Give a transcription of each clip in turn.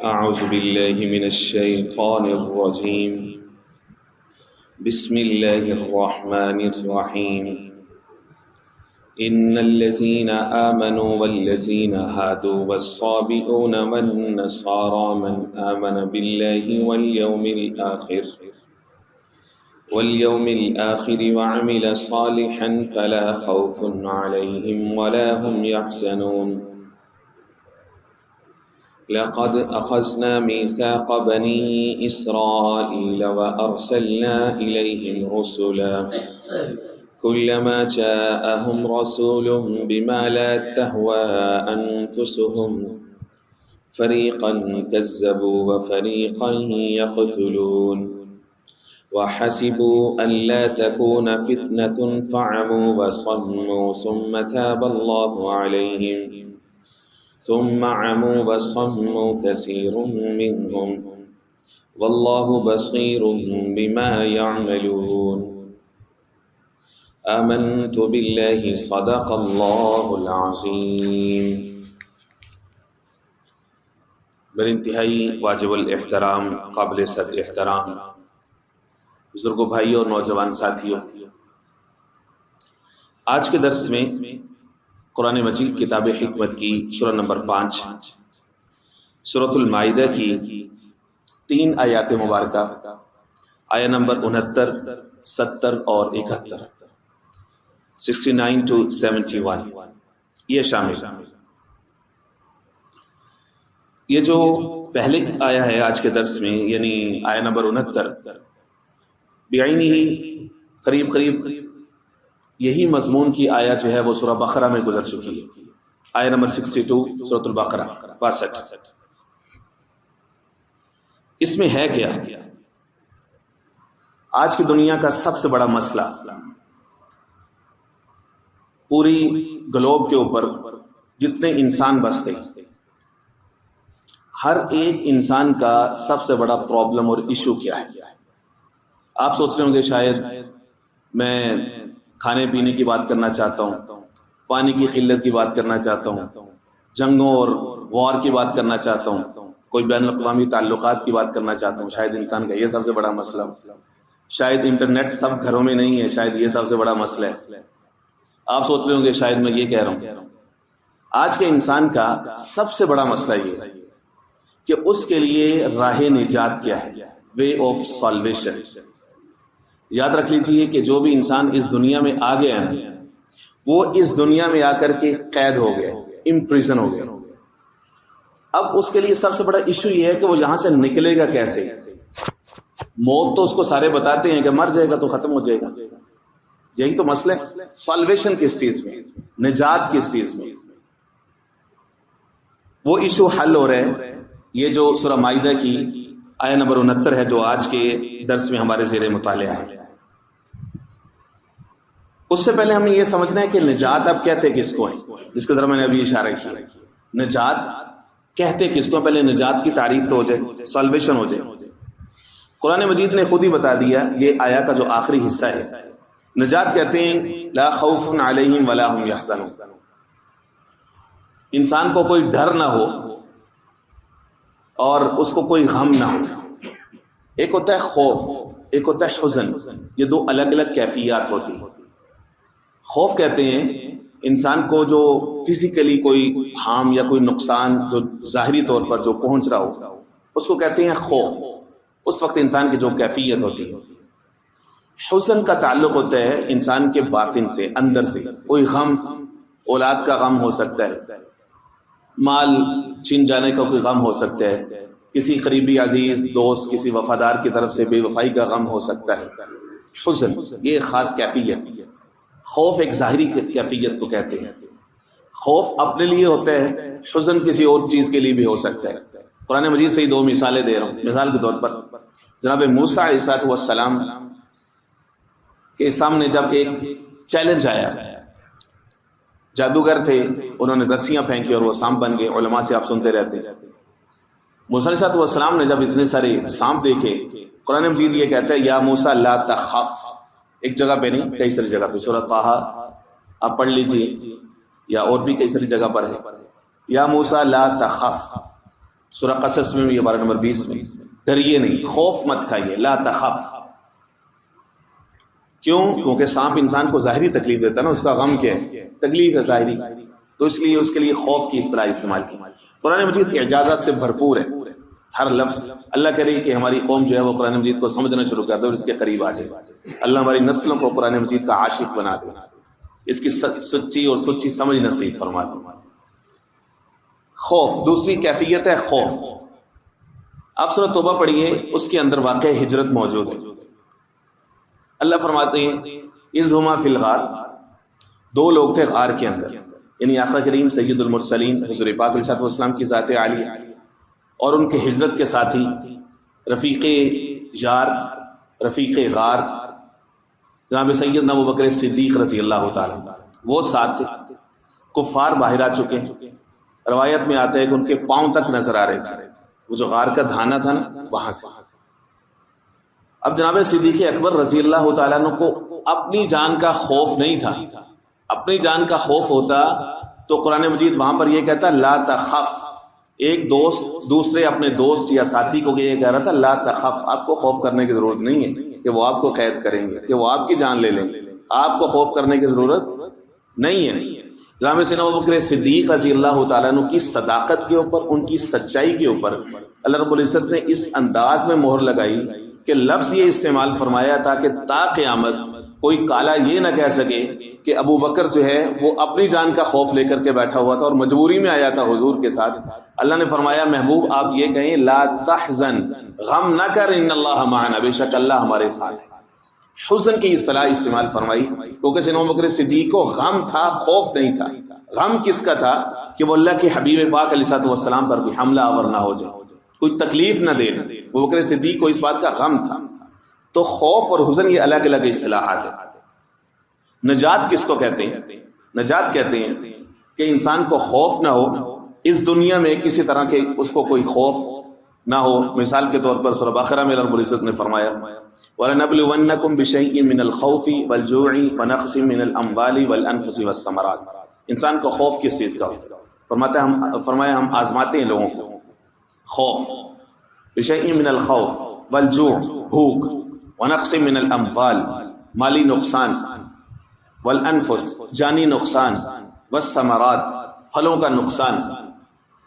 أعوذ بالله من الشيطان الرجيم. بسم الله الرحمن الرحيم. إن الذين آمنوا والذين هادوا والصابئون والنصارى من آمن بالله واليوم الآخر وعمل صالحا فلا خوف عليهم ولا هم يحزنون. لقد أخذنا ميثاق بني إسرائيل وأرسلنا إليهم رسلا كلما جاءهم رسول بما لا تهوى أنفسهم فريقا كذبوا وفريقا يقتلون وحسبوا ألا تكون فتنة فعموا وصموا ثم عموا وصموا كثير منهم والله بصير بما يعملون. آمنت بالله صدق الله العظيم. بر انتہائی واجب الاحترام، قابل صد احترام بزرگوں، بھائیوں اور نوجوان ساتھیوں، آج کے درس میں قرآن مجید کتاب حکمت کی سورہ نمبر 5 سورۃ المائدہ کی 3 آیات مبارکہ، آیہ نمبر 69، 70 اور 71، 69 to 71 یہ شامل. یہ جو پہلے آیا ہے آج کے درس میں، یعنی آیہ نمبر 69، بعینی ہی قریب یہی مضمون کی آیت جو ہے وہ سورہ بقرہ میں گزر چکی ہے. آیہ نمبر 62 سورۃ البقرہ 62. اس میں ہے کیا؟ آج کی دنیا کا سب سے بڑا مسئلہ، پوری گلوب کے اوپر جتنے انسان بستے ہیں، ہر ایک انسان کا سب سے بڑا پرابلم اور ایشو کیا ہے؟ آپ سوچ رہے ہوں گے شاید میں کھانے پینے کی بات کرنا چاہتا ہوں، پانی کی قلت کی بات کرنا چاہتا ہوں، جنگوں اور وار کی بات کرنا چاہتا ہوں، کوئی بین الاقوامی تعلقات کی بات کرنا چاہتا ہوں. شاید انسان کا یہ سب سے بڑا مسئلہ ہو. شاید انٹرنیٹ سب گھروں میں نہیں ہے، شاید یہ سب سے بڑا مسئلہ ہے. آپ سوچ رہے ہوں گے شاید میں یہ کہہ رہا ہوں. آج کے انسان کا سب سے بڑا مسئلہ یہ ہے کہ اس کے لیے راہ نجات کیا ہے، وے آف سالویشن. یاد رکھ لیجیے کہ جو بھی انسان اس دنیا میں آ گیا ہے وہ اس دنیا میں آ کر کے قید ہو گیا، امپریزن ہو گیا. اب اس کے لیے سب سے بڑا ایشو یہ ہے کہ وہ یہاں سے نکلے گا کیسے. موت تو اس کو سارے بتاتے ہیں کہ مر جائے گا تو ختم ہو جائے گا، یہی تو مسئلہ ہے. سالویشن کس چیز میں، نجات کس چیز میں، وہ ایشو حل ہو رہے ہیں. یہ جو سورہ مائدہ کی آیہ نمبر 69 ہے جو آج کے درس میں ہمارے زیر مطالعہ ہے. اس سے پہلے ہمیں یہ سمجھنا ہے کہ نجات اب کہتے کس کو ہیں، جس کی طرح میں نے ابھی اشارہ کیا. نجات کہتے کس کو؟ پہلے نجات کی تعریف تو ہو جائے، سالویشن ہو جائے. قرآن مجید نے خود ہی بتا دیا، یہ آیا کا جو آخری حصہ ہے، نجات کہتے ہیں لا خوف علیہم ولا هم یحزنون. انسان کو کوئی ڈر نہ ہو اور اس کو کوئی غم نہ ہو. ایک ہوتا ہے خوف، ایک ہوتا ہے حزن. یہ دو الگ الگ کیفیات ہوتی ہیں. خوف کہتے ہیں انسان کو جو فزیکلی کوئی ہارم یا کوئی نقصان جو ظاہری طور پر جو پہنچ رہا ہو، اس کو کہتے ہیں خوف. اس وقت انسان کی جو کیفیت ہوتی ہے. حزن کا تعلق ہوتا ہے انسان کے باطن سے، اندر سے. کوئی غم، اولاد کا غم ہو سکتا ہے، مال چھن جانے کا کوئی غم ہو سکتا ہے، کسی قریبی عزیز دوست کسی وفادار کی طرف سے بے وفائی کا غم ہو سکتا ہے. حزن یہ خاص کیفیت. خوف ایک ظاہری کیفیت کو کہتے ہیں. خوف اپنے لیے ہوتا ہے، حزن کسی اور چیز کے لیے بھی ہو سکتا ہے. قرآن مجید سے ہی 2 مثالیں دے رہا ہوں. مثال کے طور پر جناب موسیٰ علیہ السلام کے سامنے جب ایک چیلنج آیا، جادوگر تھے، انہوں نے رسیاں پھینکی اور وہ سانپ بن گئے. علماء سے آپ سنتے رہتے ہیں. موسیٰ علیہ السلام نے جب اتنے سارے سانپ دیکھے، قرآن مجید یہ کہتا ہے یا موسیٰ لا تخف. ایک جگہ پہ نہیں، کئی ساری جگہ پہ. سورہ طٰہٰ آپ پڑھ لیجئے، یا اور بھی کئی ساری جگہ پر ہے. یا موسیٰ لا تخف، سورہ قصص میں یہ 12 نمبر 20 میں، ڈریے نہیں، خوف مت کھائیے، لا تخف. کیوں؟ کیونکہ سانپ انسان کو ظاہری تکلیف دیتا ہے نا، اس کا غم کیا ہے؟ تکلیف ہے ظاہری، تو اس لیے اس کے لیے خوف کی اصطلاح استعمال کی. قرآن مجید اعجازات سے بھرپور ہے، ہر لفظ. اللہ کرے کہ ہماری قوم جو ہے وہ قرآن مجید کو سمجھنا شروع کر دے اور اس کے قریب آ جائے. اللہ ہماری نسلوں کو قرآن مجید کا عاشق بنا دے، اس کی سچی اور سچی سمجھ نصیب فرما دے. خوف دوسری کیفیت ہے، خوف. آپ سورہ توبہ پڑھیے، اس کے اندر واقع ہجرت موجود ہے. اللہ فرماتے ہیں اذ ہما فی الغار، دو لوگ تھے غار کے اندر، یعنی آقا کریم سید المرسلین حضور پاک علیہ السلام کی ذات عالی اور ان کے ہجرت کے ساتھی رفیق یار، رفیق غار جناب سیدنا ابوبکر صدیق رضی اللہ تعالی، وہ ساتھ کفار باہر آ چکے. روایت میں آتا ہے کہ ان کے پاؤں تک نظر آ رہے تھے، وہ جو غار کا دھانا تھا نا وہاں سے. اب جناب صدیق اکبر رضی اللہ تعالیٰ عنہ کو اپنی جان کا خوف نہیں تھا. اپنی جان کا خوف ہوتا تو قرآن مجید وہاں پر یہ کہتا لا تخف. ایک دوست دوسرے اپنے دوست یا ساتھی کو یہ کہہ رہا تھا لا تخف، آپ کو خوف کرنے کی ضرورت نہیں ہے کہ وہ آپ کو قید کریں گے، کہ وہ آپ کی جان لے لیں. آپ کو خوف کرنے کی ضرورت نہیں ہے. جناب سیدنا ابوبکر صدیق رضی اللہ تعالیٰ عنہ کی صداقت کے اوپر، ان کی سچائی کے اوپر اللہ رب العزت نے اس انداز میں مہر لگائی کہ لفظ یہ استعمال فرمایا تاکہ تا قیامت کوئی کالا یہ نہ کہہ سکے کہ ابو بکر جو ہے وہ اپنی جان کا خوف لے کر کے بیٹھا ہوا تھا اور مجبوری میں آیا تھا حضور کے ساتھ. اللہ نے فرمایا محبوب آپ یہ کہیں لا تحزن، غم نہ کر، ان اللہ معنا، بے شک اللہ ہمارے ساتھ. حزن کی اصطلاح استعمال فرمائی کیونکہ سیدنا ابوبکر صدیق کو غم تھا، خوف نہیں تھا. غم کس کا تھا؟ کہ وہ اللہ کے حبیب پاک علیہ السلام پر بھی حملہ آور نہ ہو جائے، کوئی تکلیف نہ دے. ابوبکر صدیق کو اس بات کا غم تھا. تو خوف اور حزن یہ الگ الگ اصطلاحات ہیں. نجات کس کو کہتے ہیں؟ نجات کہتے ہیں کہ انسان کو خوف نہ ہو، اس دنیا میں کسی طرح کے اس کو کوئی خوف نہ ہو. مثال کے طور پر سورہ بقرہ میں رب العزت نے فرمایا وَلَنَبْلُوَنَّكُمْ بِشَيْءٍ مِّنَ الْخَوْفِ وَالْجُوعِ وَنَقْصٍ مِّنَ الْأَمْوَالِ وَالْأَنفُسِ وَالثَّمَرَاتِ. انسان کو خوف کس چیز کا ہو؟ فرمایا ہم آزماتے ہیں لوگوں کو. خوف بِشَيْءٍ مِّنَ الْخَوْفِ وَالْجُوعِ، بھوک، وَنَقْصٍ مِّنَ الْأَمْوَالِ، مالی نقصان، والانفس، جانی نقصان، والثمرات، پھلوں کا نقصان.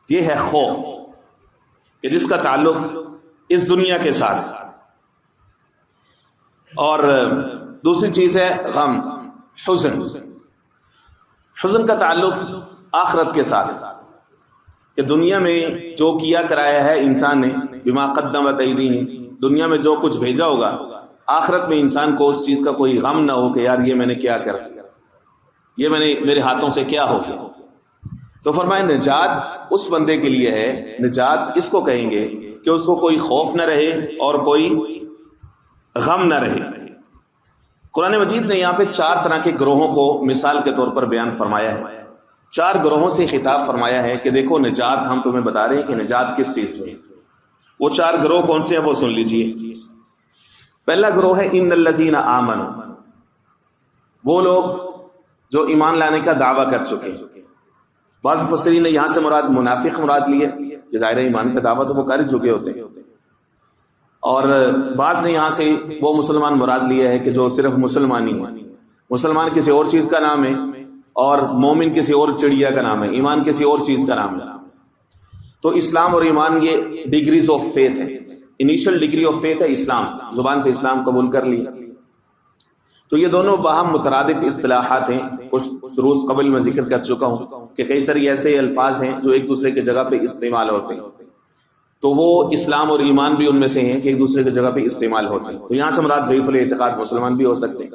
یہ ہے خوف کہ جس کا تعلق اس دنیا کے ساتھ. اور دوسری چیز ہے غم، حزن. حزن کا تعلق آخرت کے ساتھ کہ دنیا میں جو کیا کرایا ہے انسان نے بما قدمت ایدیہم، دنیا میں جو کچھ بھیجا ہوگا، آخرت میں انسان کو اس چیز کا کوئی غم نہ ہو کہ یار یہ میں نے کیا کر دیا، یہ میرے ہاتھوں سے کیا ہو گیا. تو فرمائے نجات اس بندے کے لیے ہے. نجات اس کو کہیں گے کہ اس کو کوئی خوف نہ رہے اور کوئی غم نہ رہے. قرآن مجید نے یہاں پہ 4 طرح کے گروہوں کو مثال کے طور پر بیان فرمایا ہے. 4 گروہوں سے خطاب فرمایا ہے کہ دیکھو نجات ہم تمہیں بتا رہے ہیں کہ نجات کس چیز میں. وہ 4 گروہ کون سے ہیں وہ سن لیجئے. پہلا گروہ ہے ان الذین آمنوا، وہ لوگ جو ایمان لانے کا دعویٰ کر چکے ہیں. بعض مفسرین نے یہاں سے مراد منافق مراد لی ہے کہ ظاہر ایمان کا دعویٰ تو وہ کر چکے ہوتے ہیں، اور بعض نے یہاں سے وہ مسلمان مراد لیا ہے کہ جو صرف مسلمان ہی ہے. مسلمان کسی اور چیز کا نام ہے اور مومن کسی اور چڑیا کا نام ہے، ایمان کسی اور چیز کا نام ہے. تو اسلام اور ایمان یہ ڈگریز آف فیتھ ہے. انیشل ڈگری آف فیتھ ہے اسلام، زبان سے اسلام قبول کر لیا. تو یہ دونوں باہم مترادف اصطلاحات ہیں. کچھ دروس قبل میں ذکر کر چکا ہوں کہ کئی ساری ایسے الفاظ ہیں جو ایک دوسرے کی جگہ پہ استعمال ہوتے ہیں. تو وہ اسلام اور ایمان بھی ان میں سے ہیں کہ ایک دوسرے کی جگہ پہ استعمال ہوتے ہیں. تو یہاں سے مراد ضعیف الاعتقاد مسلمان بھی ہو سکتے ہیں.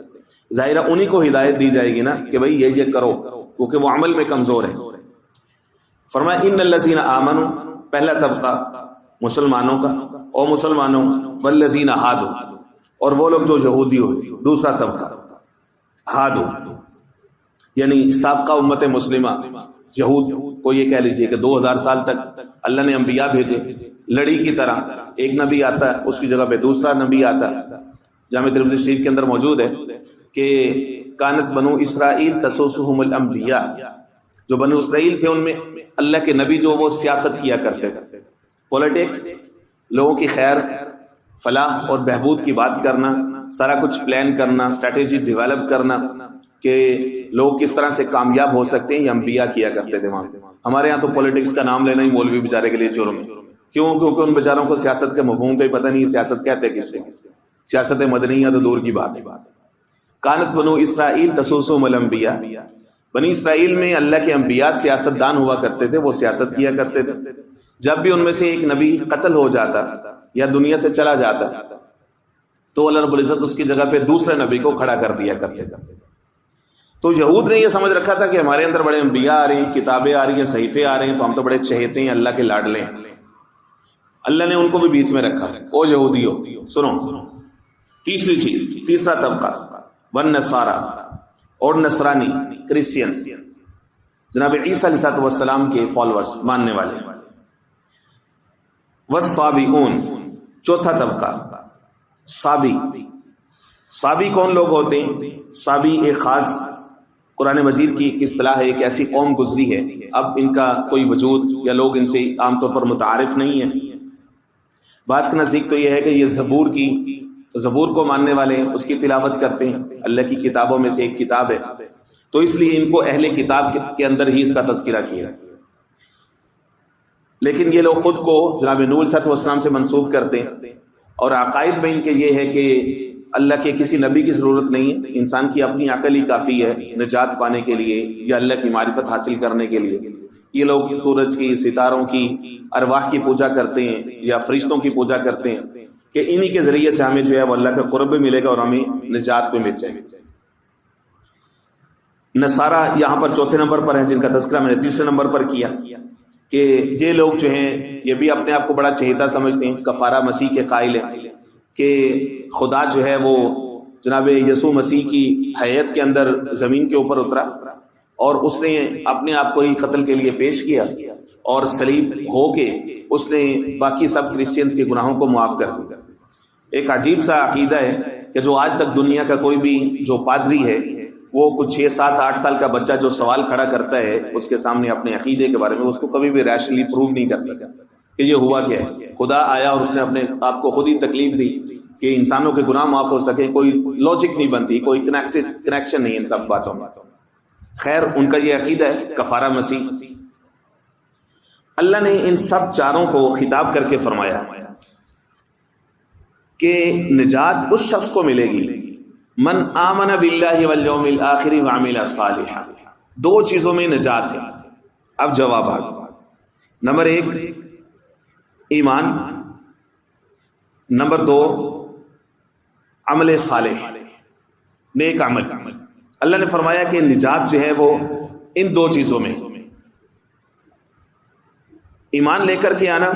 ظاہرہ انہی کو ہدایت دی جائے گی نا کہ بھائی یہ کرو، کیونکہ وہ عمل میں کمزور ہیں. فرمایا ان الذین آمنوا، پہلا طبقہ مسلمانوں کا، اور مسلمانوں والذین ہادوا، اور وہ لوگ جو یہودی ہوئے. دوسرا طبقہ ہادو، یعنی سابقہ امت مسلمہ یہود کو یہ کہہ لیجئے کہ 2000 سال تک اللہ نے انبیاء بھیجے لڑی کی طرح. ایک نبی آتا ہے اس کی جگہ پہ دوسرا نبی آتا ہے. جامع ترمذی شریف کے اندر موجود ہے کہ کانت بنو اسرائیل تسوسہم الانبیاء، جو بنو اسرائیل تھے ان میں اللہ کے نبی جو وہ سیاست کیا کرتے تھے. پولیٹکس، لوگوں کی خیر فلاح اور بہبود کی بات کرنا، سارا کچھ پلان کرنا، اسٹریٹجی ڈیولپ کرنا کہ لوگ کس طرح سے کامیاب ہو سکتے ہیں، یہ انبیاء کیا کرتے تھے وہاں۔ ہمارے یہاں تو پولیٹکس کا نام لینا ہی مولوی بیچارے کے لیے جرم ہے، کیوں؟ کیونکہ ان بیچاروں کو سیاست کے مفہوم کا ہی پتہ نہیں، سیاست کہتے کس کو، سیاست مدنیہ تو دور کی بات ہے۔ کانت بنو اسرائیل تسوسهم الانبیاء، بنی اسرائیل میں اللہ کے انبیاء سیاست دان ہوا کرتے تھے، وہ سیاست کیا کرتے تھے۔ جب بھی ان میں سے ایک نبی قتل ہو جاتا یا دنیا سے چلا جاتا تو اللہ رب العزت اس کی جگہ پہ دوسرے نبی کو کھڑا کر دیا کرتے تھے۔ تو یہود نے یہ سمجھ رکھا تھا کہ ہمارے اندر بڑے انبیاء آ رہے ہیں، کتابیں آ رہی ہیں، صحیفے آ رہے ہیں، تو ہم تو بڑے چہیتے ہیں، اللہ کے لاڈلے ہیں۔ اللہ نے ان کو بھی بیچ میں رکھا، او یہودیو سنو۔ تیسری چیز، تیسرا طبقہ، والنصارى، اور نصرانی، کرسچینز، جناب عیسیٰ علیہ السلام کے فالورز، ماننے والے۔ والصابئون، چوتھا طبقہ، صابی۔ صابی کون لوگ ہوتے ہیں؟ صابی ایک خاص قرآن مجید کی ایک اصطلاح ہے، ایک ایسی قوم گزری ہے، اب ان کا کوئی وجود یا لوگ ان سے عام طور پر متعارف نہیں ہیں۔ بعض کے نزدیک تو یہ ہے کہ یہ زبور کو ماننے والے ہیں، اس کی تلاوت کرتے ہیں، اللہ کی کتابوں میں سے ایک کتاب ہے، تو اس لیے ان کو اہل کتاب کے اندر ہی اس کا تذکرہ کیا۔ لیکن یہ لوگ خود کو جناب نوح علیہ السلام سے منسوب کرتے ہیں، اور عقائد میں ان کے یہ ہے کہ اللہ کے کسی نبی کی ضرورت نہیں ہے، انسان کی اپنی عقل ہی کافی ہے نجات پانے کے لیے یا اللہ کی معرفت حاصل کرنے کے لیے۔ یہ لوگ سورج کی، ستاروں کی، ارواح کی پوجا کرتے ہیں یا فرشتوں کی پوجا کرتے ہیں کہ انہی کے ذریعے سے ہمیں جو ہے وہ اللہ کا قرب بھی ملے گا اور ہمیں نجات بھی مل جائے گی۔ نصارہ یہاں پر چوتھے نمبر پر ہیں، جن کا تذکرہ میں نے تیسرے نمبر پر کیا، کہ یہ لوگ جو ہیں یہ بھی اپنے آپ کو بڑا چہیتا سمجھتے ہیں، کفارہ مسیح کے قائل ہیں کہ خدا جو ہے وہ جناب یسوع مسیح کی حیات کے اندر زمین کے اوپر اترا اور اس نے اپنے آپ کو ہی قتل کے لیے پیش کیا اور صلیب ہو کے اس نے باقی سب کرسچینز کے گناہوں کو معاف کر دیا۔ ایک عجیب سا عقیدہ ہے کہ جو آج تک دنیا کا کوئی بھی جو پادری ہے وہ کچھ 6 7 8 سال کا بچہ جو سوال کھڑا کرتا ہے اس کے سامنے اپنے عقیدے کے بارے میں، اس کو کبھی بھی ریشنلی پروو نہیں کر سکا کہ یہ ہوا کیا ہے۔ خدا آیا اور اس نے اپنے آپ کو خود ہی تکلیف دی کہ انسانوں کے گناہ معاف ہو سکے، کوئی لاجک نہیں بنتی، کوئی کنیکشن نہیں ان سب باتوں میں۔ خیر، ان کا یہ عقیدہ ہے کفارہ مسیح۔ اللہ نے ان سب چاروں کو خطاب کر کے فرمایا کہ نجات اس شخص کو ملے گی من آمن باللہ والیوم الآخر وعمل صالحا۔ 2 چیزوں میں نجات ہے۔ اب جوابات، نمبر 1 ایمان، نمبر 2 عمل صالح، نیک عمل۔ اللہ نے فرمایا کہ نجات جو ہے وہ ان 2 چیزوں میں، ایمان لے کر کے آنا۔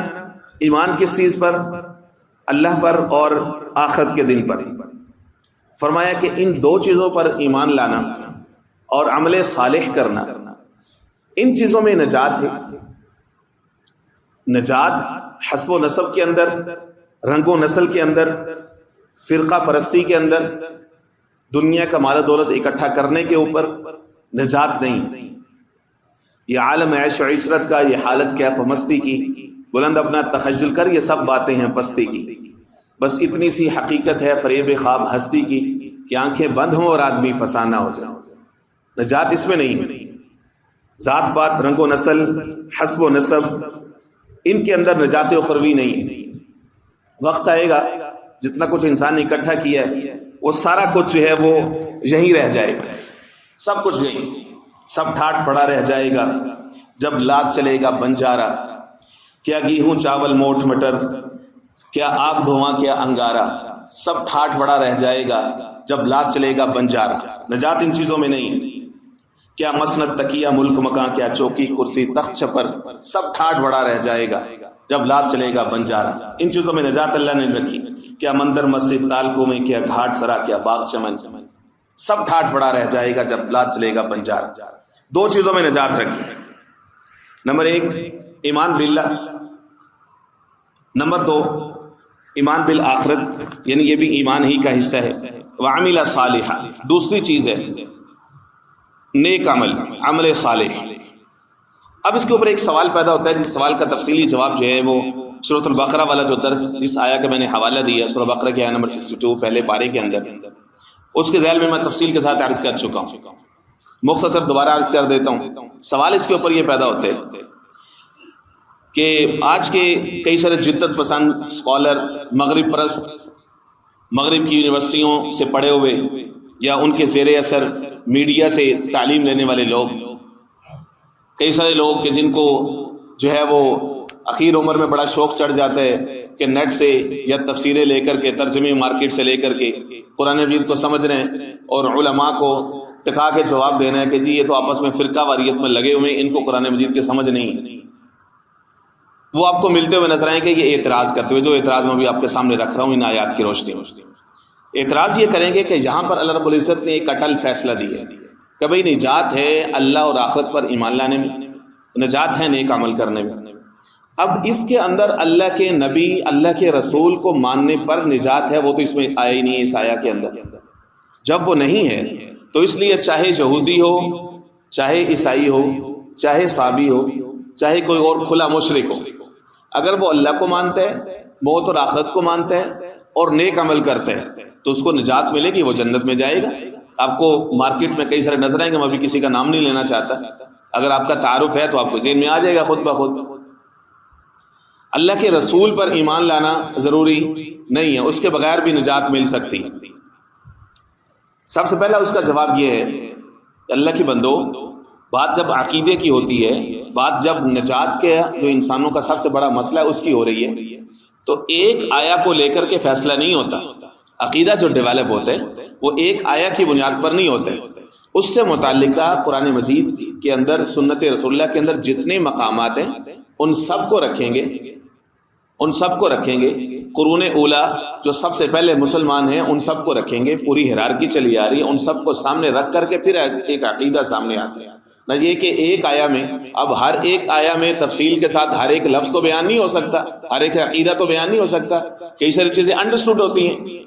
ایمان کس چیز پر؟ اللہ پر اور آخرت کے دن پر۔ فرمایا کہ ان 2 چیزوں پر ایمان لانا اور عمل صالح کرنا، ان چیزوں میں نجات ہے۔ نجات حسب و نسب کے اندر، رنگ و نسل کے اندر، فرقہ پرستی کے اندر، دنیا کا مال و دولت اکٹھا کرنے کے اوپر نجات نہیں۔ یہ عالم عیش و عشرت کا، یہ حالت کیف و مستی کی، بلند اپنا تخجل کر، یہ سب باتیں ہیں پستی کی۔ بس اتنی سی حقیقت ہے فریب خواب ہستی کی کہ آنکھیں بند ہوں اور آدمی فسانہ ہو جائے۔ نجات اس میں نہیں ہے۔ ذات پات، رنگ و نسل، حسب و نسب، ان کے اندر نجات اخروی نہیں ہے۔ وقت آئے گا جتنا کچھ انسان نے اکٹھا کیا ہے وہ سارا کچھ جو ہے وہ یہیں رہ جائے گا، سب کچھ یہیں، سب ٹھاٹ پڑا رہ جائے گا۔ جب لاد چلے گا بنجارا، کیا گیہوں چاول موٹ مٹر، کیا آگ دھواں کیا انگارا، سب ٹھاٹ پڑا رہ جائے گا جب لاد چلے گا بنجارا۔ نجات ان چیزوں میں نہیں۔ کیا مسند تکیہ ملک مکان، کیا چوکی کرسی تخت چھپر، سب ٹھاٹ پڑا رہ جائے گا جب لاد چلے گا بنجارا۔ ان چیزوں میں نجات اللہ نے رکھی۔ کیا مندر مسجد تالکوں میں، کیا گھاٹ سرا، کیا باغ چمن، سب ٹھاٹ پڑا رہ جائے گا جب لاد چلے گا بنجارا۔ 2 چیزوں میں نجات رکھی۔ نمبر 1 ایمان باللہ، نمبر 2 ایمان بالآخرت، یعنی یہ بھی ایمان ہی کا حصہ ہے۔ وعمل صالحا، دوسری چیز ہے نیک عمل، عمل صالح۔ اب اس کے اوپر ایک سوال پیدا ہوتا ہے، جس سوال کا تفصیلی جواب جو ہے وہ سورۃ البقرہ والا جو درس جس آیا کا میں نے حوالہ دیا، سورۃ بقرہ کی آیہ نمبر 62 پہلے پارے کے اندر، اس کے ذیل میں میں تفصیل کے ساتھ عرض کر چکا ہوں، مختصر دوبارہ عرض کر دیتا ہوں۔ سوال اس کے اوپر یہ پیدا ہوتے ہیں کہ آج کے کئی سارے جدت پسند اسکالر، مغرب پرست، مغرب کی یونیورسٹیوں سے پڑھے ہوئے یا ان کے زیر اثر میڈیا سے تعلیم لینے والے لوگ، کئی سارے لوگ کہ جن کو جو ہے وہ اخیر عمر میں بڑا شوق چڑھ جاتا ہے کہ نیٹ سے یا تفسیریں لے کر کے، ترجمے مارکیٹ سے لے کر کے قرآن مجید کو سمجھ رہے ہیں اور علماء کو ٹکا کے جواب دینا ہے کہ جی یہ تو آپس میں فرقہ واریت میں لگے ہوئے ہیں، ان کو قرآن مجید کی سمجھ نہیں ہے۔ وہ آپ کو ملتے ہوئے نظر آئیں کہ یہ اعتراض کرتے ہوئے، جو اعتراض میں بھی آپ کے سامنے رکھ رہا ہوں ان آیات کی روشنی میں، اعتراض یہ کریں گے کہ یہاں پر اللہ رب العزت نے ایک اٹل فیصلہ دیا ہے کہ بھئی نجات ہے اللہ اور آخرت پر ایمان لانے میں، نجات ہے نیک عمل کرنے میں۔ اب اس کے اندر اللہ کے نبی، اللہ کے رسول کو ماننے پر نجات ہے، وہ تو اس میں آیا ہی نہیں ہے اس آیا کے اندر۔ جب وہ نہیں ہے تو اس لیے چاہے یہودی ہو، چاہے عیسائی ہو، چاہے صابی ہو، چاہے کوئی اور کھلا مشرک ہو، اگر وہ اللہ کو مانتا ہے، موت اور آخرت کو مانتا ہے اور نیک عمل کرتا ہے تو اس کو نجات ملے گی، وہ جنت میں جائے گا۔ آپ کو مارکیٹ میں کئی سارے نظر آئیں گے، میں ابھی کسی کا نام نہیں لینا چاہتا، اگر آپ کا تعارف ہے تو آپ کو ذہن میں آ جائے گا خود بخود۔ اللہ کے رسول پر ایمان لانا ضروری نہیں ہے، اس کے بغیر بھی نجات مل سکتی ہے۔ سب سے پہلا اس کا جواب یہ ہے کہ اللہ کی بندو، بات جب عقیدے کی ہوتی ہے، بات جب نجات کے جو انسانوں کا سب سے بڑا مسئلہ ہے اس کی ہو رہی ہے، تو ایک آیا کو لے کر کے فیصلہ نہیں ہوتا۔ عقیدہ جو ڈیولپ ہوتا ہے وہ ایک آیا کی بنیاد پر نہیں ہوتا ہے، اس سے متعلقہ قرآن مجید کے اندر، سنت رسول اللہ کے اندر جتنے مقامات ہیں ان سب کو رکھیں گے، ان سب کو رکھیں گے۔ قرون اولا جو سب سے پہلے مسلمان ہیں ان سب کو رکھیں گے، پوری ہیرارکی چلی آ رہی ہے، ان سب کو سامنے رکھ کر کے پھر ایک عقیدہ سامنے آتا ہے۔ نہ یہ کہ ایک آیا میں، اب ہر ایک آیا میں تفصیل کے ساتھ ہر ایک لفظ تو بیان نہیں ہو سکتا، ہر ایک عقیدہ تو بیان نہیں ہو سکتا، کئی ساری چیزیں انڈرسٹوڈ ہوتی ہیں۔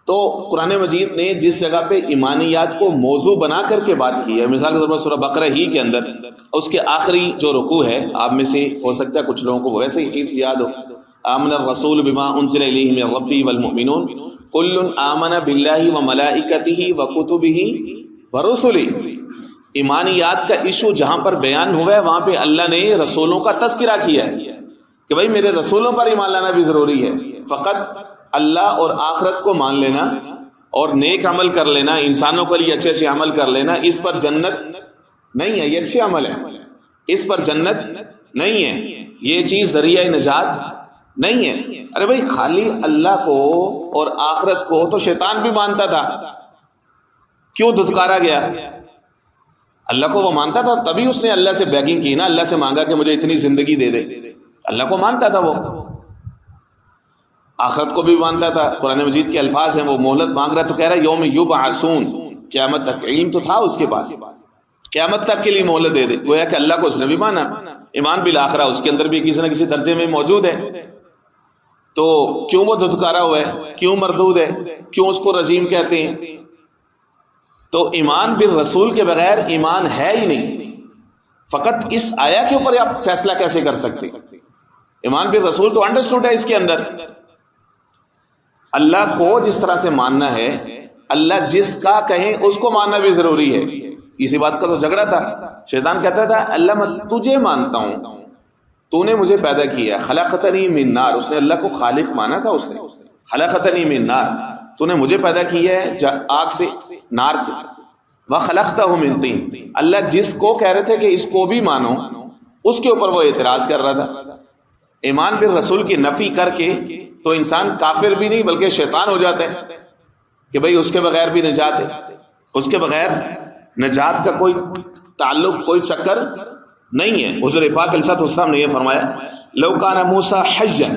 تو قرآن مجید نے جس جگہ پہ ایمانیات کو موضوع بنا کر کے بات کی ہے، مثال کے طور پر سورہ بقرہ ہی کے اندر اس کے آخری جو رکوع ہے، آپ میں سے ہو سکتا ہے کچھ لوگوں کو ویسے ہی حفظ یاد ہو، آمن الرسول بما انزل الیہ من ربہ والمؤمنون کل آمن باللہ وملائکتہ وکتبہ ورسلہ۔ ایمانیات کا ایشو جہاں پر بیان ہوا ہے وہاں پہ اللہ نے رسولوں کا تذکرہ کیا ہے کہ بھائی میرے رسولوں پر ایمان لانا بھی ضروری ہے۔ فقط اللہ اور آخرت کو مان لینا اور نیک عمل کر لینا، انسانوں کے لیے اچھے اچھے عمل کر لینا، اس پر جنت نہیں ہے، یہ اچھے عمل ہے، اس پر جنت نہیں ہے، یہ چیز ذریعہ نجات نہیں ہے۔ ارے بھائی خالی اللہ کو اور آخرت کو تو شیطان بھی مانتا تھا، کیوں دھتکارا گیا؟ اللہ کو وہ مانتا تھا تبھی اس نے اللہ سے بیگنگ کی نا، اللہ سے مانگا کہ مجھے اتنی زندگی دے دے، اللہ کو مانتا تھا، وہ آخرت کو بھی مانتا تھا۔ قرآن مجید کے الفاظ ہیں، وہ مہلت مانگ رہا ہے تو کہہ رہا ہے یوم یبعثون، قیامت تک، علم تو تھا اس کے پاس، قیامت تک کے لیے مہلت دے دے۔ گویا کہ اللہ کو اس نے بھی مانا، ایمان بالآخرہ اس کے اندر بھی کسی نہ کسی درجے میں موجود ہے، تو کیوں وہ دھتکارا ہوا ہے، کیوں مردود ہے، کیوں اس کو رجیم کہتے ہیں؟ تو ایمان بالرسول کے بغیر ایمان ہے ہی نہیں۔ فقط اس آیا کے اوپر آپ فیصلہ کیسے کر سکتے؟ ایمان بالرسول تو انڈرسٹوڈ ہے، اس کے اندر اللہ کو جس طرح سے ماننا ہے، اللہ جس کا کہیں اس کو ماننا بھی ضروری ہے۔ اسی بات کا تو جھگڑا تھا، شیطان کہتا تھا اللہ میں تجھے مانتا ہوں، تو نے مجھے پیدا کیا، خلقتنی من نار، اس نے اللہ کو خالق مانا تھا، اس نے خلقتنی من نار، تو نے مجھے پیدا کیا ہے آگ سے، نار سے، وخلقتہ من طین، اللہ جس کو کہہ رہے تھے کہ اس کو بھی مانو، اس کے اوپر وہ اعتراض کر رہا تھا۔ ایمان بالرسول کی نفی کر کے تو انسان کافر بھی نہیں بلکہ شیطان ہو جاتا ہے کہ بھئی اس کے بغیر بھی نجات ہے، اس کے بغیر نجات کا کوئی تعلق، کوئی چکر نہیں ہے۔ حضور پاک علیہ الصلوۃ والسلام نے یہ فرمایا لو کان موسیٰ حجا،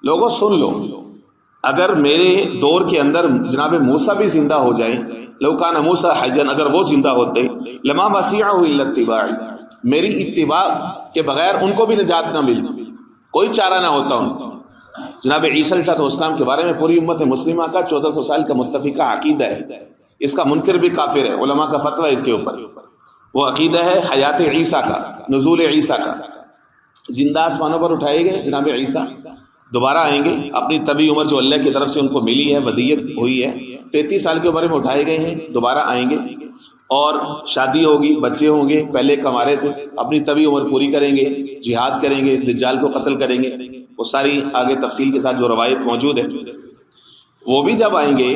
لوگوں سن لو، اگر میرے دور کے اندر جناب موسیٰ بھی زندہ ہو جائیں، لو کان موسیٰ حجا، اگر وہ زندہ ہوتے، لما وسعہ الا اتباعی، میری اتباع کے بغیر ان کو بھی نجات نہ ملتی، کوئی چارہ نہ ہوتا ان کو۔ جناب عیسیٰ علیہ السلام کے بارے میں پوری امت مسلمہ کا 1400 سال کا متفقہ عقیدہ ہے، اس کا منکر بھی کافر ہے، علماء کا فتویٰ اس کے اوپر، وہ عقیدہ ہے حیات عیسیٰ کا، نزول عیسیٰ کا، زندہ آسمانوں پر اٹھائے گئے جناب عیسیٰ، دوبارہ آئیں گے، اپنی طبی عمر جو اللہ کی طرف سے ان کو ملی ہے، ودیت ہوئی ہے، 33 سال کی عمر میں اٹھائے گئے ہیں، دوبارہ آئیں گے اور شادی ہوگی، بچے ہوں گے، پہلے کمارے تھے، اپنی طبی عمر پوری کریں گے، جہاد کریں گے، دجال کو قتل کریں گے، وہ ساری آگے تفصیل کے ساتھ جو روایت موجود ہے، وہ بھی جب آئیں گے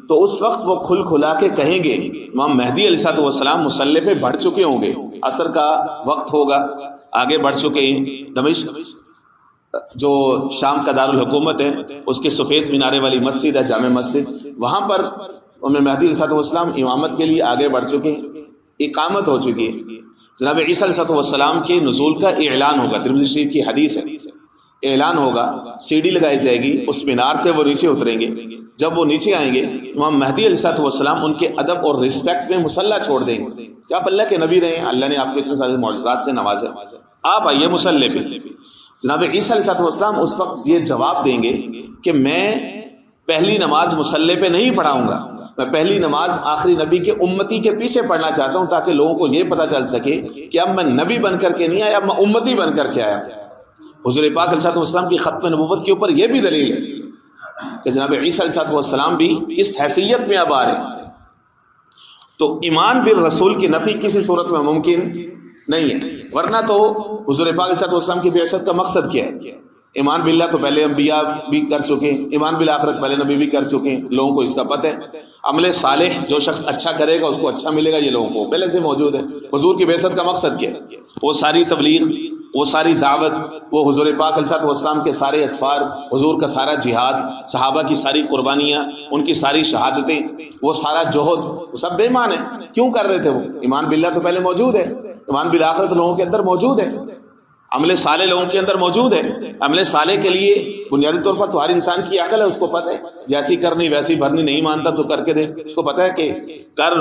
تو اس وقت وہ کھل کھلا کے کہیں گے، امام مہدی علیہ السلام مصلی پہ بڑھ چکے ہوں گے، عصر کا وقت ہوگا، آگے بڑھ چکے ہیں، دمشق جو شام کا دارالحکومت ہے اس کے سفید مینارے والی مسجد ہے جامع مسجد، وہاں پر امام مہدی علیہ السلام امامت کے لیے آگے بڑھ چکے ہیں، اقامت ہو چکی ہے، جناب عیسیٰ علیہ السلام کے نزول کا اعلان ہوگا، ترمذی شریف کی حدیث ہے، اعلان ہوگا، سیڑھی لگائی جائے گی، اس مینار سے وہ نیچے اتریں گے، جب وہ نیچے آئیں گے امام مہدی علیہ السلام ان کے ادب اور رسپیکٹ میں مصلی چھوڑ دیں گے کہ آپ اللہ کے نبی رہے ہیں، اللہ نے آپ کو اتنے سارے معجزات سے نوازا، آپ آئیے مصلی پہ۔ جناب عیسیٰ علیہ السلام اس وقت یہ جواب دیں گے کہ میں پہلی نماز مصلی پہ نہیں پڑھاؤں گا، میں پہلی نماز آخری نبی کے امتی کے پیچھے پڑھنا چاہتا ہوں تاکہ لوگوں کو یہ پتہ چل سکے کہ اب میں نبی بن کر کے نہیں آیا، اب میں امتی بن کر کے آیا۔ حضور پاک علیہ السلام کی ختم نبوت کے اوپر یہ بھی دلیل ہے کہ جناب عیسیٰ علیہ السلام بھی اس حیثیت میں اب آ رہے ہیں۔ تو ایمان بالرسول کی نفی کسی صورت میں ممکن نہیں ہے، ورنہ تو حضور پاک علیہ السلام کی بعثت کا مقصد کیا ہے؟ ایمان باللہ تو پہلے انبیاء بھی کر چکے ہیں، ایمان بالآخرت پہلے نبی بھی کر چکے ہیں، لوگوں کو اس کا پتہ ہے، عمل صالح جو شخص اچھا کرے گا اس کو اچھا ملے گا، یہ لوگوں کو پہلے سے موجود ہے۔ حضور کی بعثت کا مقصد کیا ہے؟ وہ ساری تبلیغ، وہ ساری دعوت، وہ حضور پاک علیہ السلام کے سارے اسفار، حضور کا سارا جہاد، صحابہ کی ساری قربانیاں، ان کی ساری شہادتیں، وہ سارا جوہد، وہ سب بے ایمان ہے۔ کیوں کر رہے تھے وہ؟ ایمان باللہ تو پہلے موجود ہے، ایمان بالآخرت لوگوں کے اندر موجود ہے، عمل صالح لوگوں کے اندر موجود ہے۔ عمل صالح کے لیے بنیادی طور پر تو ہر انسان کی عقل ہے، اس کو پتہ ہے جیسی کرنی ویسی بھرنی، نہیں مانتا تو کر کے دے، اس کو پتہ ہے کہ کر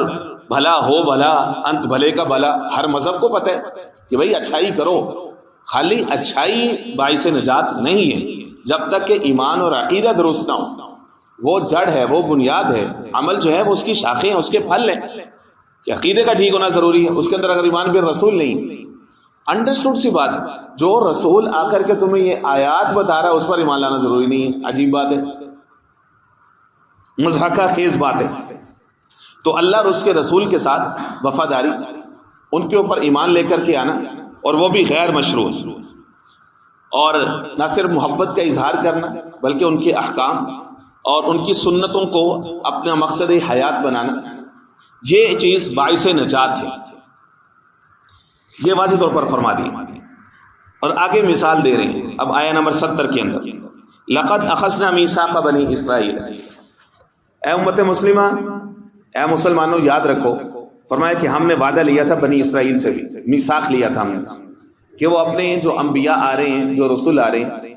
بھلا ہو بھلا، انت بھلے کا بھلا، ہر مذہب کو پتہ ہے کہ بھائی اچھائی کرو، خالی اچھائی باعث نجات نہیں ہے جب تک کہ ایمان اور عقیدہ درست نہ ہو، وہ جڑ ہے، وہ بنیاد ہے، عمل جو ہے وہ اس کی شاخیں ہیں، اس کے پھل ہیں، کہ عقیدے کا ٹھیک ہونا ضروری ہے، اس کے اندر اگر ایمان بالرسول نہیں، انڈرسٹوڈ سی بات، جو رسول آ کر کے تمہیں یہ آیات بتا رہا ہے اس پر ایمان لانا ضروری نہیں ہے، عجیب بات ہے، مضحکہ خیز بات ہے۔ تو اللہ اور اس کے رسول کے ساتھ وفاداری، ان کے اوپر ایمان لے کر کے آنا، اور وہ بھی غیر مشروع، اور نہ صرف محبت کا اظہار کرنا بلکہ ان کے احکام اور ان کی سنتوں کو اپنا مقصد حیات بنانا، یہ چیز باعث نجات ہے، یہ واضح طور پر فرما دی۔ اور آگے مثال دے رہے ہیں اب آیہ نمبر 70 کے اندر، لقد اخذنا میثاق بنی اسرائیل، اے امت مسلمہ، اے مسلمانوں یاد رکھو، فرمایا کہ ہم نے وعدہ لیا تھا بنی اسرائیل سے بھی، میثاق لیا تھا ہم نے کہ وہ اپنے جو انبیاء آ رہے ہیں، جو رسول آ رہے ہیں،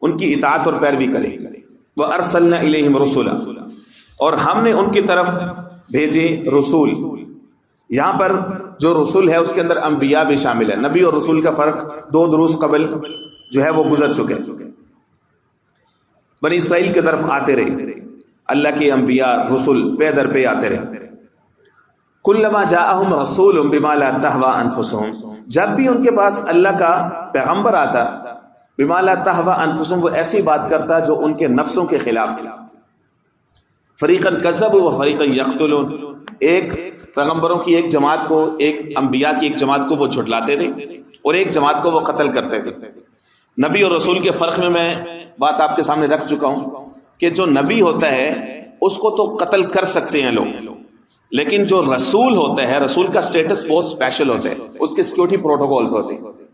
ان کی اطاعت اور پیروی کریں۔ وَأَرْسَلْنَا إِلَيْهِمْ رُسُلًا، اور ہم نے ان کی طرف بھیجے رسول۔ یہاں پر جو رسول ہے اس کے اندر انبیاء بھی شامل ہے، نبی اور رسول کا فرق 2 دروس قبل جو ہے وہ گزر چکے۔ بنی اسرائیل کی طرف آتے رہے اللہ کے انبیاء رسول، پے در پہ آتے رہے۔ کلما جاءہم رسول بما لا تہوی انفسہم، جب بھی ان کے پاس اللہ کا پیغمبر آتا، بما لا تہوی انفسہم، وہ ایسی بات کرتا جو ان کے نفسوں کے خلاف تھی۔ فریقا کذبوا و فریقا یقتلون، ایک پیغمبروں کی ایک جماعت کو، ایک انبیاء کی ایک جماعت کو وہ جھٹلاتے تھے اور ایک جماعت کو وہ قتل کرتے تھے۔ نبی اور رسول کے فرق میں بات آپ کے سامنے رکھ چکا ہوں کہ جو نبی ہوتا ہے اس کو تو قتل کر سکتے ہیں لوگ، لیکن جو رسول ہوتا ہے، رسول کا سٹیٹس بہت اسپیشل ہوتا ہے، اس کے سیکیورٹی پروٹوکولز ہوتے ہیں۔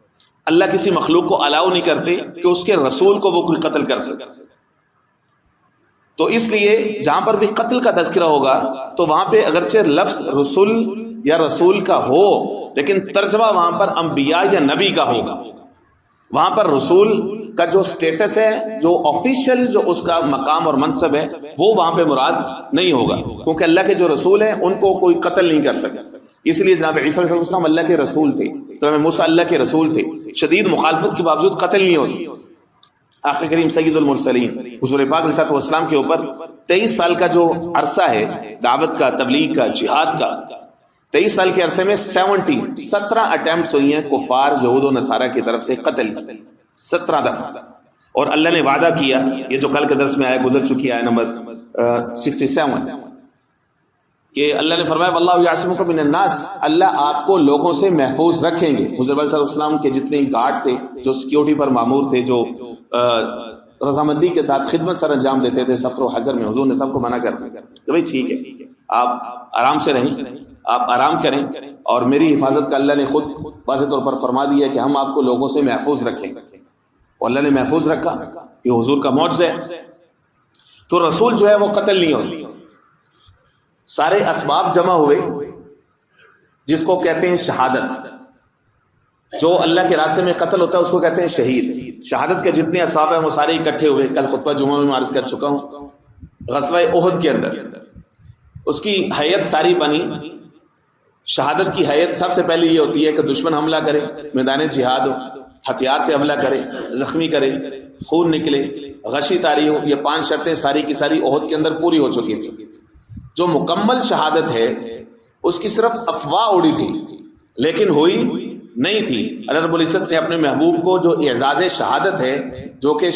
اللہ کسی مخلوق کو الاؤ نہیں کرتے کہ اس کے رسول کو وہ کوئی قتل کر سکے، تو اس لیے جہاں پر بھی قتل کا تذکرہ ہوگا تو وہاں پہ اگرچہ لفظ رسول یا رسول کا ہو لیکن ترجمہ وہاں پر انبیاء یا نبی کا ہوگا۔ وہاں پر رسول کا جو سٹیٹس ہے، جو آفیشیل جو اس کا مقام اور منصب ہے، وہ وہاں پہ مراد نہیں ہوگا، کیونکہ اللہ کے جو رسول ہیں ان کو کوئی قتل نہیں کر سکتا۔ اس لیے جناب عیسیٰ علیہ السلام اللہ کے رسول تھے، جناب موسیٰ اللہ کے رسول تھے، شدید مخالفت کے باوجود قتل نہیں ہو سکتا۔ آخر کریم سید المرسلین حضور پاک علیہ السلام کے اوپر 23 سال کا جو عرصہ ہے دعوت کا، تبلیغ کا، جہاد کا، 23 سال کے عرصے میں 17 اٹیمپٹس ہوئی ہیں کفار یہود و نصارہ کی طرف سے قتل کی، 17 دفعہ. اور اللہ نے وعدہ کیا، یہ جو کل کے درس میں آیا گزر چکی ہے نمبر 67، کہ اللہ نے فرمایا واللہ یعصمک من الناس، اللہ آپ کو لوگوں سے محفوظ رکھیں گے. حضور صلی اللہ علیہ وسلم کے جتنے گارڈ تھے جو سیکیورٹی پر مامور تھے، جو رضامندی کے ساتھ خدمت سر انجام دیتے تھے سفر و حضر میں، حضور نے سب کو منع کر دیا کہ بھائی ٹھیک ہے آپ آرام سے رہیں، آپ آرام کریں، اور میری حفاظت کا اللہ نے خود واضح طور پر فرما دیا کہ ہم آپ کو لوگوں سے محفوظ رکھیں. اور اللہ نے محفوظ رکھا، یہ حضور کا معجزہ ہے. تو رسول جو ہے وہ قتل نہیں ہوتی. سارے اسباب جمع ہوئے جس کو کہتے ہیں شہادت. جو اللہ کے راستے میں قتل ہوتا ہے اس کو کہتے ہیں شہید. شہادت کے جتنے اسباب ہیں وہ سارے اکٹھے ہوئے. کل خطبہ جمعہ میں عرض کر چکا ہوں، غزوہ احد کے اندر اس کی حیت ساری بنی. شہادت کی حیت سب سے پہلے یہ ہوتی ہے کہ دشمن حملہ کرے، میدان جہاد ہو، ہتھیار سے حملہ کرے، زخمی کرے، خون نکلے، غشی طاری ہو. یہ 5 شرطیں ساری کی ساری احد کے اندر پوری ہو چکی تھی. جو مکمل شہادت ہے اس کی صرف افواہ اڑی تھی لیکن ہوئی نہیں تھی. اللہ رب العزت نے اپنے محبوب کو جو اعزاز شہادت ہے، جو کہ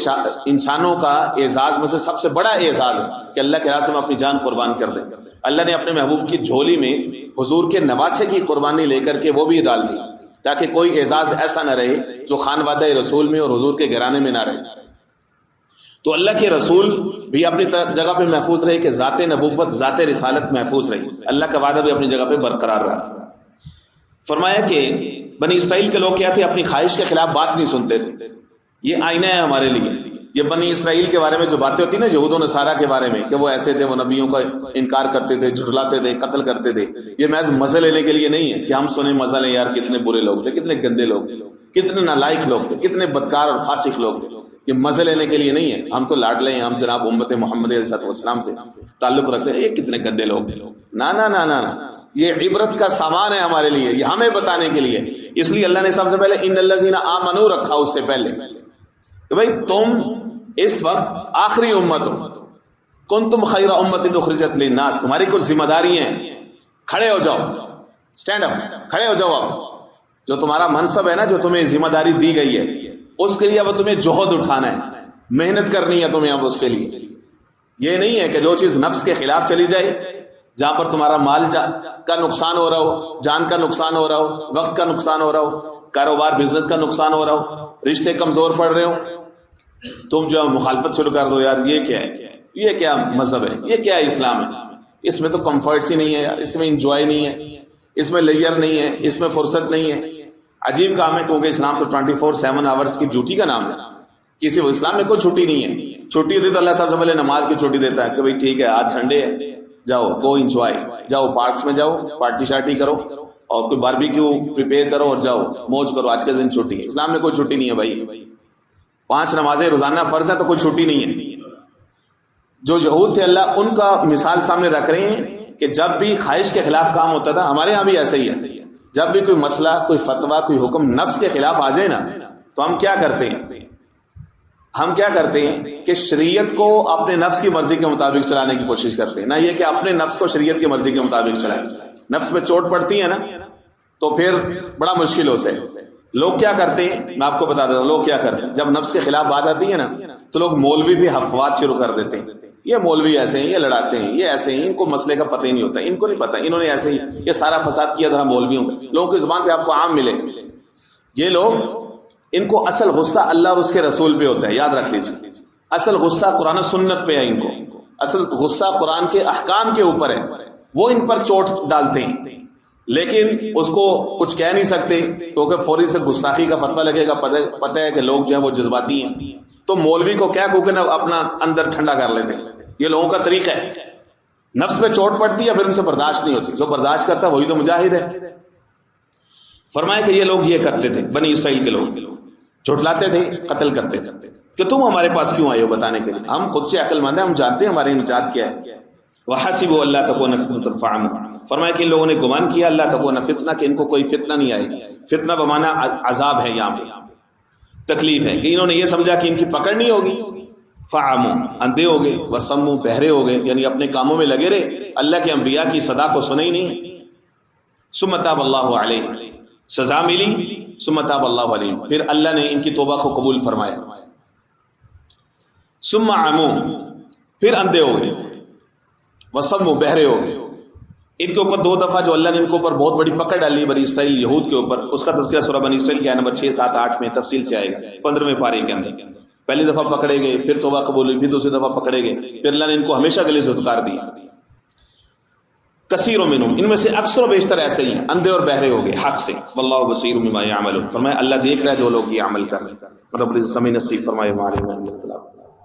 انسانوں کا اعزاز میں سے سب سے بڑا اعزاز ہے کہ اللہ کے راستے میں اپنی جان قربان کر دیں، اللہ نے اپنے محبوب کی جھولی میں حضور کے نواسے کی قربانی لے کر کے وہ بھی ڈال دی، تاکہ کوئی اعزاز ایسا نہ رہے جو خانوادہ رسول میں اور حضور کے گھرانے میں نہ رہے. تو اللہ کے رسول بھی اپنی جگہ پہ محفوظ رہے کہ ذات نبوت، ذات رسالت محفوظ رہی. اللہ کا وعدہ بھی اپنی جگہ پہ برقرار رہا. فرمایا کہ بنی اسرائیل کے لوگ کیا تھے، اپنی خواہش کے خلاف بات نہیں سنتے تھے. یہ آئینہ ہے ہمارے لیے. یہ بنی اسرائیل کے بارے میں جو باتیں ہوتی نا یہود و نصارہ کے بارے میں کہ وہ ایسے تھے، وہ نبیوں کا انکار کرتے تھے، جھٹلاتے تھے، قتل کرتے تھے، یہ محض مزہ لینے کے لیے نہیں ہے کہ ہم سنیں مزہ لیں یار کتنے برے لوگ تھے، کتنے گندے لوگ تھے، کتنے نالائق لوگ تھے، کتنے بدکار اور فاسق لوگ تھے. یہ مزے لینے کے لیے نہیں ہے. ہم تو لاڈلے ہیں، ہم جناب امت محمد علیہ السلام سے تعلق رکھتے ہیں. یہ کتنے گندے لوگ تھے. نا نا نا نا نا، یہ عبرت کا سامان ہے ہمارے لیے، یہ ہمیں بتانے کے لیے. اس لیے اللہ نے سب سے پہلے ان الذین آمنوا رکھا اس سے پہلے کہ بھائی تم اس وقت آخری امت ہو. کنتم خیر امت اخرجت للناس، تمہاری کچھ ذمہ داری ہیں. کھڑے ہو جاؤ، اسٹینڈ اپ، کھڑے ہو جاؤ. آپ جو تمہارا منصب ہے نا، جو تمہیں ذمہ داری دی گئی ہے، اس کے لیے اب تمہیں جوہد اٹھانا ہے، محنت کرنی ہے تمہیں اب اس کے لیے. یہ نہیں ہے کہ جو چیز نفس کے خلاف چلی جائے، جہاں پر تمہارا مال کا نقصان ہو رہا ہو، جان کا نقصان ہو رہا ہو، وقت کا نقصان ہو رہا ہو، کاروبار بزنس کا نقصان ہو رہا ہو، رشتے کمزور پڑ رہے ہو، تم جو مخالفت شروع کر دو. یار یہ کیا ہے، یہ کیا مذہب ہے، یہ کیا اسلام ہے، اس میں تو کمفرٹس ہی نہیں ہے یار، اس میں انجوائے نہیں ہے، اس میں لیجر نہیں ہے، اس میں فرصت نہیں ہے. عجیب کام ہے کیونکہ اسلام تو 24/7 آورس کی ڈیوٹی کا نام ہے. کسی اسلام میں کوئی چھٹی نہیں ہے. چھٹی ہوتی تو اللہ سب سے پہلے نماز کی چھٹی دیتا ہے کہ بھائی ٹھیک ہے آج سنڈے ہے، جاؤ گو انجوائے، جاؤ پارکس میں جاؤ، پارٹی شارٹی کرو اور کوئی باربیکیو پریپیئر کرو اور جاؤ موج کرو. آج کے دن چھٹی ہے. اسلام میں کوئی چھٹی نہیں ہے بھائی. 5 نمازیں روزانہ فرض ہے تو کوئی چھٹی نہیں ہے. جو یہود تھے اللہ ان کا مثال سامنے رکھ رہے ہیں کہ جب بھی خواہش کے خلاف کام ہوتا تھا، ہمارے ہاں بھی ایسا ہی ہے. جب بھی کوئی مسئلہ، کوئی فتویٰ، کوئی حکم نفس کے خلاف آ جائے نا، تو ہم کیا کرتے ہیں؟ ہم کیا کرتے ہیں کہ شریعت کو اپنے نفس کی مرضی کے مطابق چلانے کی کوشش کرتے ہیں. نہ یہ کہ اپنے نفس کو شریعت کی مرضی کے مطابق چلائیں. نفس پہ چوٹ پڑتی ہے نا تو پھر بڑا مشکل ہوتا ہے. لوگ کیا کرتے ہیں، میں آپ کو بتا دیتا ہوں لوگ کیا کرتے ہیں. جب نفس کے خلاف بات آتی ہے نا تو لوگ مولوی بھی افواہ شروع کر دیتے ہیں. یہ مولوی ایسے ہیں، یہ لڑاتے ہیں، یہ ایسے ہیں، ان کو مسئلے کا پتہ ہی نہیں ہوتا، ان کو نہیں پتا، انہوں نے ایسے ہی یہ سارا فساد کیا تھا مولویوں کا. لوگوں کی زبان پہ آپ کو عام ملے. یہ لوگ، ان کو اصل غصہ اللہ اور اس کے رسول پہ ہوتا ہے. یاد رکھ لیجیے، اصل غصہ قرآن و سنت پہ ہے. ان کو اصل غصہ قرآن کے احکام کے اوپر ہے. وہ ان پر چوٹ ڈالتے ہیں لیکن اس کو کچھ کہہ نہیں سکتے کیونکہ فوری سے گستاخی کا فتویٰ لگے گا. پتہ ہے کہ لوگ جو ہیں وہ جذباتی ہیں، تو مولوی کو کیا کہ نہ اپنا اندر ٹھنڈا کر لیتے ہیں. یہ لوگوں کا طریقہ ہے. نفس پہ چوٹ پڑتی ہے پھر ان سے برداشت نہیں ہوتی. جو برداشت کرتا ہے وہی تو مجاہد ہے. فرمایا کہ یہ لوگ یہ کرتے تھے، بنی اسرائیل کے لوگ جھٹلاتے تھے، قتل کرتے تھے کہ تم ہمارے پاس کیوں آئے ہو بتانے کے لیے. ہم خود سے عقل مند ہیں، ہم جانتے ہیں ہماری نجات کیا ہے. وَحَسِبُوا أَلَّا تَكُونَ فِتْنَةٌ فَعَمُوا، فرمایا کہ ان لوگوں نے گمان کیا اللہ تکون فتنہ، کہ ان کو کوئی فتنہ نہیں آئے گی. فتنہ بمعنی عذاب ہے، یہاں پہ تکلیف ہے کہ انہوں نے یہ سمجھا کہ ان کی پکڑ نہیں ہوگی. فعموا، اندھے ہو گئے، وسموا، بہرے ہو گئے، یعنی اپنے کاموں میں لگے رہے، اللہ کے انبیاء کی صدا کو سنے ہی نہیں. ثم تاب اللہ علیہ، سزا ملی، ثم تاب اللہ علیہ، پھر اللہ نے ان کی توبہ کو قبول فرمایا. ثم عمو، پھر اندھے ہو گئے، وصموا، بہرے ہو گئے. ان کے اوپر 2 دفعہ جو اللہ نے ان کے اوپر بہت بڑی پکڑ ڈالی بنی اسرائیل یہود کے اوپر، اس کا تذکرہ سورہ بنی اسرائیل کے نمبر 6، 7، 8 میں تفصیل سے آئے گا، 15ویں پارے کے اندر. پہلی دفعہ پکڑے گئے، پھر توبہ قبول ہوئی، پھر دوسری دفعہ پکڑے گئے، پھر اللہ نے ان کو ہمیشہ گلے سے اتار دیا. کثیر منہم، ان میں سے اکثر و بیشتر ایسے ہی ہیں، اندھے اور بہرے ہو گئے حق سے. واللہ بصیر بما یعملون، فرمایا اللہ دیکھ رہا ہے جو لوگ یہ عمل کر رہے ہیں. رب العزت سمجھ نصیب فرمائے.